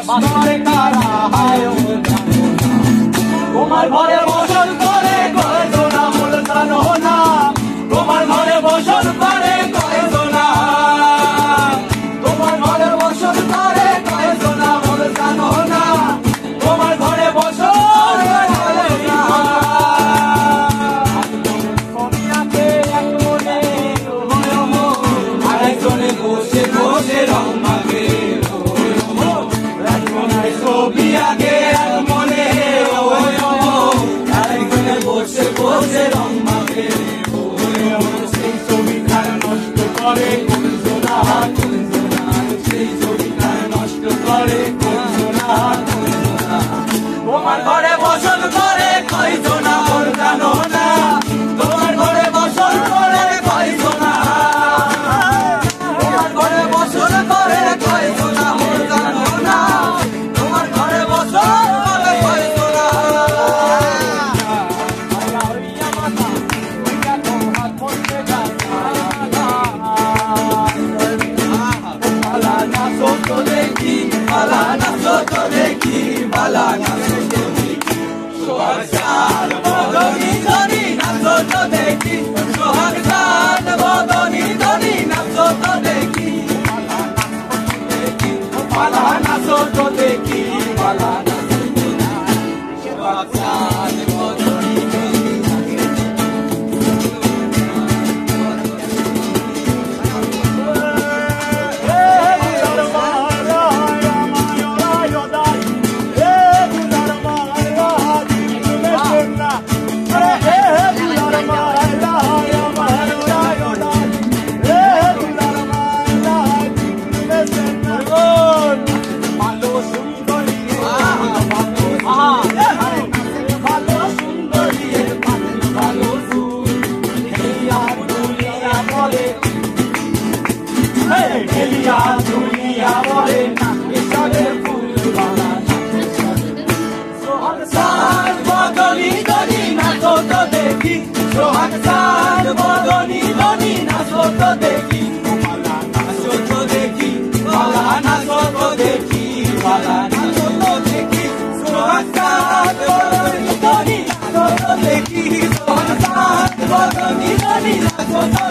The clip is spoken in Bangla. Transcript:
করে কারা হায় ও জানো না তোমার ঘরে বসত করে কয়তো না মূল জানো না তোমার ঘরে বসত করে কয়তো না তোমার ঘরে বসত করে কয়তো না মূল জানো না তোমার ঘরে বসত বসে বসে রং মাগে ছবি আগে এক মনে বসে বসে রং মাগে সেই ছবি কার নষ্ট করে কুঞ্জনা সেই ছবি কার নষ্ট করে কুঞ্জনা তোমার ঘরে বসত করে কইতো না ওর জানো না তোমার ঘরে বসত করে কইতো না Botoni,